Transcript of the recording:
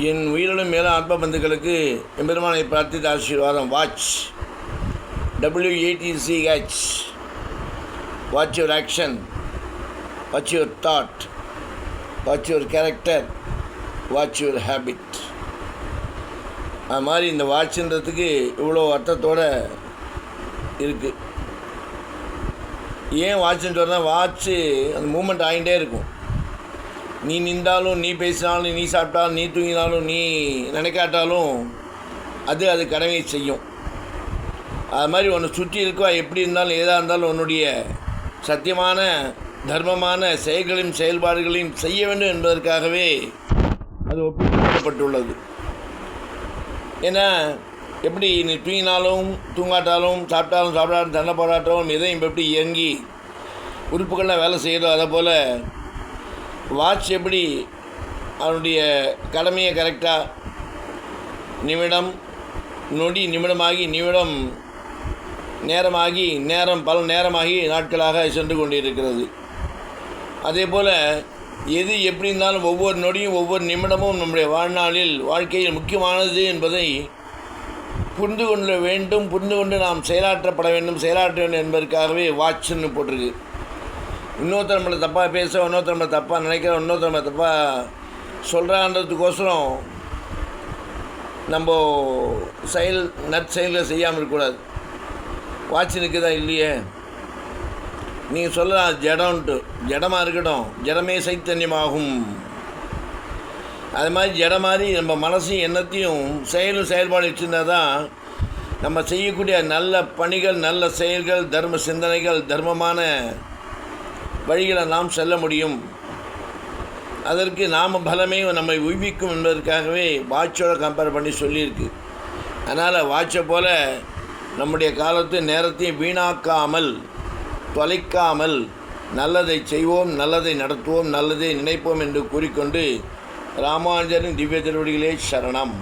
என் உயிரிலும் மேல ஆத்ம பந்துக்களுக்கு எம்பெருமானை பிரார்த்தித்த ஆசீர்வாதம். Watch, WATCH, watch your action, watch your thought, watch your character, watch your habit. அது மாதிரி இந்த வாட்சுன்றதுக்கு இவ்வளோ அர்த்தத்தோடு இருக்குது. ஏன் வாட்சுன்னு சொன்னால், வாட்ச்சு அந்த மூமெண்ட் ஆகிட்டே இருக்கும். நீ நின்றாலும், நீ பேசினாலும், நீ சாப்பிட்டாலும், நீ தூங்கினாலும், நீ நினைக்காட்டாலும் அது கடமையை செய்யும். அது மாதிரி ஒன்று சுற்றி இருக்கா, எப்படி இருந்தாலும் ஏதாக இருந்தாலும் உன்னுடைய சத்தியமான தர்மமான செயல்களையும் செயல்பாடுகளையும் செய்ய வேண்டும் என்பதற்காகவே அது ஒப்புக்கொள்ளப்பட்டுள்ளது. ஏன்னா எப்படி நீ தூங்கினாலும் தூங்காட்டாலும், சாப்பிட்டாலும் சாப்பிடாலும், சண்டை போராட்டாலும் எதையும் எப்படி இயங்கி உறுப்புகள்லாம் வேலை செய்கிறோம், அதை போல் வாட்ச் எப்படி அவனுடைய கடமையை கரெக்டாக நிமிடம் நொடி நிமிடமாகி, நிமிடம் நேரமாகி, நேரம் பல நேரமாகி நாட்களாக சென்று கொண்டிருக்கிறது. அதே போல் எது எப்படி இருந்தாலும் ஒவ்வொரு நொடியும் ஒவ்வொரு நிமிடமும் நம்முடைய வாழ்நாளில் வாழ்க்கையில் முக்கியமானது என்பதை புரிந்து கொள்ள வேண்டும். புரிந்து கொண்டு நாம் செயலாற்ற வேண்டும் என்பதற்காகவே வாட்சுன்னு போட்டிருக்கு. இன்னொருத்தர் நம்மளை தப்பாக பேச, இன்னொருத்தர் நம்மளை தப்பாக நினைக்கிற, இன்னொருத்தர் நம்மளை தப்பாக சொல்கிறான்றதுக்கோசரம் நம்ம செயல்களை செய்யாமல் இருக்கக்கூடாது. வாட்ச் நிற்குதா இல்லையே, நீங்கள் சொல்லலாம் ஜடம்ன்ட்டு, ஜடமாக இருக்கட்டும், ஜடமே சைத்தன்யமாகும். அது மாதிரி ஜடம் மாதிரி நம்ம மனசையும் எண்ணத்தையும் செயல்பாடு வச்சுருந்தா தான் நம்ம செய்யக்கூடிய நல்ல பணிகள், நல்ல செயல்கள், தர்ம சிந்தனைகள், தர்மமான வழிகளை நாம் செல்ல முடியும். அதற்கு நாம பலமே நம்மை உய்விக்கும் என்பதற்காகவே வாட்சோட கம்பேர் பண்ணி சொல்லியிருக்கு. அதனால் வாட்சை போல் நம்முடைய காலத்து நேரத்தையும் வீணாக்காமல், தொலைக்காமல் நல்லதை செய்வோம், நல்லதை நடத்துவோம், நல்லதை நினைப்போம் என்று கூறிக்கொண்டு ராமானுஜரின் திவ்ய திருவடிகளே சரணம்.